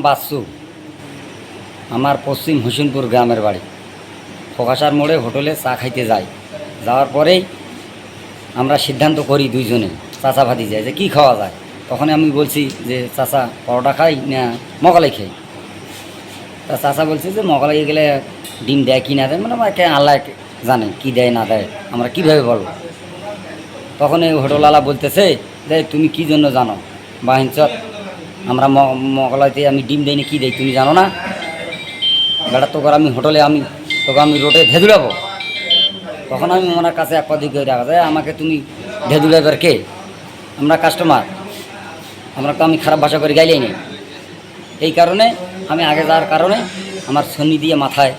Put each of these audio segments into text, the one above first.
বাসু আমার পশ্চিম হোসেনপুর গ্রামের বাড়ি। ফোকাসার মোড়ে হোটেলে চা খাইতে যাই। যাওয়ার পরেই আমরা সিদ্ধান্ত করি দুইজনে, চাচা ভাতি যায় যে কী খাওয়া যায়। তখন আমি বলছি যে চাচা পরোটা খাই না মগলাই খাই। তা চাচা বলছে যে মগলাই গেলে ডিম দেয় কি না দেয়, মানে আমাকে আল্লাহ জানে কি দেয় না দেয়, আমরা কীভাবে বলবো। তখন এই হোটেলওয়ালা বলতেছে যে তুমি কি জন্য জানো বাহিনচত, আমরা মগলাইতে আমি ডিম দেই না কী দেই তুমি জানো না? বেটা তোকে আমি হোটেলে তোকে আমি রোডে ধেদুড়াবো। তখন আমি ওনার কাছে এক পদ করে রাখা যায়, আমাকে তুমি ধেদুড়াবার কে? আমরা কাস্টমার, আমরা তো আমি খারাপ ভাষা করে গাইলেই নেই। এই কারণে আমি আগে যাওয়ার কারণে আমার সন্নি দিয়ে মাথায়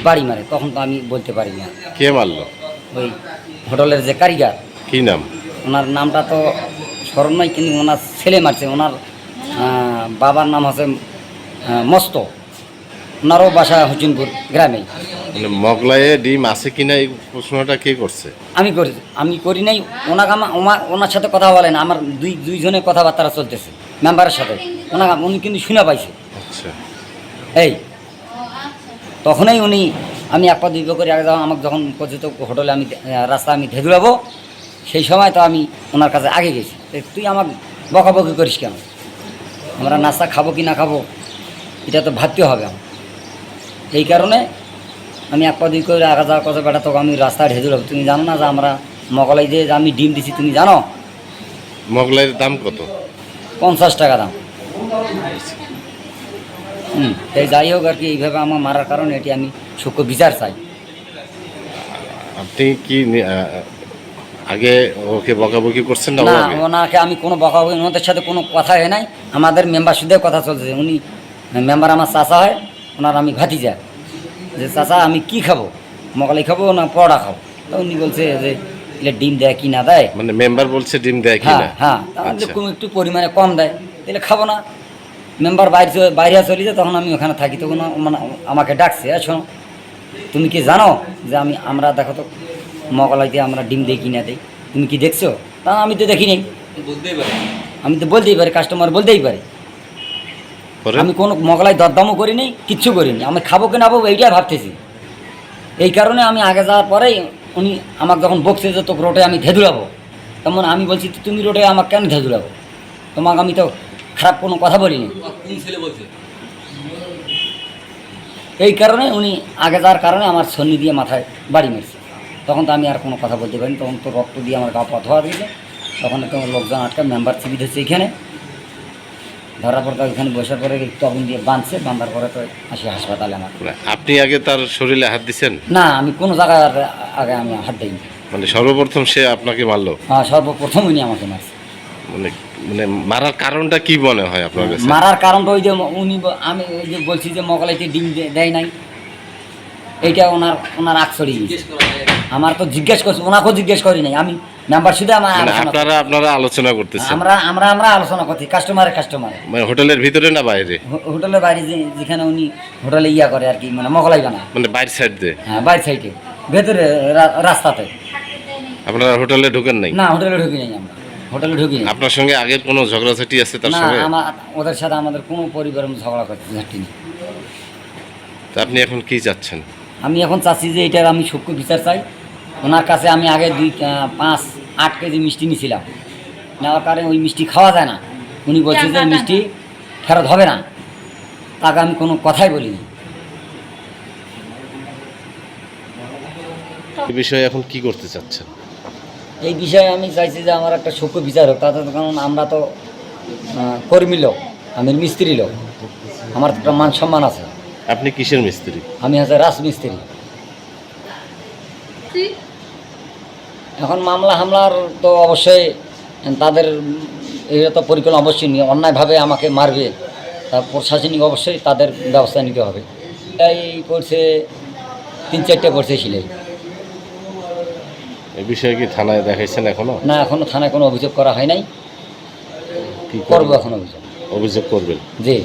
বাড়ি মারে। তখন তো আমি বলতে পারি না কে মারলো। ওই হোটেলের যে কারিগর, কি নাম? ওনার নামটা তো স্মরণ নয়, কিন্তু ওনার ছেলে মারছে। ওনার বাবার নাম হচ্ছে মস্ত, ওনারও বাসা হোসেনপুর গ্রামে। মানে মগলাইয়ে ডিম আছে কিনা এই প্রশ্নটা কে করছে? আমি করি নাই। ওনার সাথে কথা বলেন, আমার দুইজনের কথাবার্তা চলতেছে মেম্বারের সাথে। উনি কিন্তু শুনে পাইছে। আচ্ছা, এই তখনই আমি এক পা দুই পা করে আগে যাওয়া আমাকে যখন পর্যন্ত হোটেলে রাস্তা আমি ধেদুড়াবো, সেই সময় তো আমি ওনার কাছে আগে গেছি। তুই আমার বকাবকি করিস কেন? আমরা নাস্তা খাবো কি না খাবো এটা তো ভাবতে হবে আমার। এই কারণে আমি এক পা দুই করে আগা যাওয়ার কথা, বেটা তোকে আমি রাস্তায় ধেদুড়াবো। তুমি জানো না যে আমরা মগলাই দিয়ে যে আমি ডিম দিছি, তুমি জানো? মগলাইয়ের দাম কত? 50 টাকা দাম। তাই যাই হোক আর কি, এইভাবে আমার মারার কারণে এটি আমি সূক্ষ্ম বিচার চাই। আপনি কি আগে ওকে বকাবকি করছেন না? না, ওনাকে আমি কোনো বকাবকি, ওনাদের সাথে কোনো কথা হয় নাই। আমাদের মেম্বার শুধু কথা চলছে। উনি মেম্বার আমার চাচা হয়, ওনার আমি ভাতিজা। যে চাচা আমি কি খাবো, মগলাই খাবো না পরোটা খাবো? তো উনি বলছে যে এলে ডিম দেয় কি না দেয়। মানে মেম্বার বলছে ডিম দেয় কি হ্যাঁ না? হ্যাঁ, তাহলে একটু পরিমাণে কম দেয়, তাহলে খাবো না। মেম্বার বাইরে চলে যায়, তখন আমি ওখানে থাকি। তখন মানে আমাকে ডাকছে, শোনো তুমি কি জানো যে আমরা দেখো তো মগলাইতে আমরা ডিম দিই কিনা দেই, তুমি কি দেখছো? তা আমি তো দেখি নেই। আমি তো বলতেই পারি, কাস্টমার বলতেই পারি। আমি কোনো মগলাই দরদামও করিনি, কিচ্ছু করিনি। আমি খাবো কি না পাবো এইটাই ভাবতেছি। এই কারণে আমি আগে যাওয়ার পরেই উনি আমাকে যখন বকছে যে তোকে রোডে আমি ধেদুড়াবো, তেমন আমি বলছি তুমি রোডে আমাকে কেন ধেদুড়াবো? তোমাকে আমি তো খারাপ কোনো কথা বলিনি। এই কারণে উনি আগে যাওয়ার কারণে আমার সন্নি দিয়ে মাথায় বাড়ি মেরেছে। তখন তো আমি আর কোনো কথা বলতে পারিনি। তখন তো রক্ত দিয়ে আমার গা পা ধোয়া দিয়েছে। তখন তো লোকজন আটকা মেম্বার চিবি ধরছে এখানে, ধরার পর তো এখানে বসার পরে তখন দিয়ে বাঁধছে। বাঁধার পরে তো আসি হাসপাতালে। আমার আপনি আগে তার শরীরে হাত দিছেন? না, আমি কোনো জায়গায় আগে আমি হাত দিইনি। মানে সর্বপ্রথম সে আপনাকে মারলো? হ্যাঁ, সর্বপ্রথম উনি আমাকে মারছে। মানে মানে মারার কারণটা কি মনে হয় আপনার কাছে? মারার কারণটা ওই যে আমি ওই যে বলছি যে মগলাইতে ডিম দেয় নাই, এইটা ওনার আকসরি। আমার তো জিজ্ঞেস করছি, ওনাকেও জিজ্ঞেস করি নাই। আমি মেম্বার শুধু আপনারা আলোচনা করতেছেন? আমরা আলোচনা করছি কাস্টমার। মানে হোটেলের ভিতরে না বাইরে? হোটেলের বাইরে, যেখানে উনি হোটেলে ইয়া করে আর কি, মানে মগলাই বানায়। মানে বাইরের সাইড দিয়ে? হ্যাঁ, বাইরের সাইডে, ভেতরে রাস্তাতে। আপনারা হোটেলে ঢোকেন নাই? না, হোটেলে ঢুকি নাই। আমরা হোটেলে ঢুকি নাই। আপনার সঙ্গে আগের কোনো ঝগড়াঝাটি আছে তার না, সঙ্গে? ওদের সাথে আমাদের কোনো পরিবারের ঝগড়া ঝাঁটি নেই। তা আপনি এখন কি চাচ্ছেন? আমি এখন চাচ্ছি যে এটার আমি সূক্ষ্ম বিচার চাই। ওনার কাছে আমি আগে 5-8 কেজি মিষ্টি নিয়েছিলাম, নেওয়ার কারণে ওই মিষ্টি খাওয়া যায় না। উনি বলছে যে মিষ্টি ফেরত হবে না। তাকে আমি কোনো কথাই বলিনি। এই বিষয়ে এখন কি করতে চাচ্ছেন? এই বিষয়ে আমি চাইছি যে আমার একটা সূক্ষ্ম বিচার হোক। তাতে কারণ আমরা তো কর্মী লোক, আমি মিস্ত্রি লোক, আমার একটা মান সম্মান আছে। আপনি কিসের মিস্ত্রি? আমি হচ্ছে রাজমিস্ত্রি। এখন মামলা হামলার তো অবশ্যই তাদের এটা তো পরিকল্পনা অবশ্যই নিয়ে অন্যায়ভাবে আমাকে মারবে, তার প্রশাসনিক অবশ্যই তাদের ব্যবস্থা নিতে হবে। তাই করছে 3-4টা করছে সিলাই। এই বিষয়ে কি থানায় দেখাইছেন এখনো? না, এখনো থানায় কোনো অভিযোগ করা হয় নাই। করবো এখন অভিযোগ করবেন? জি।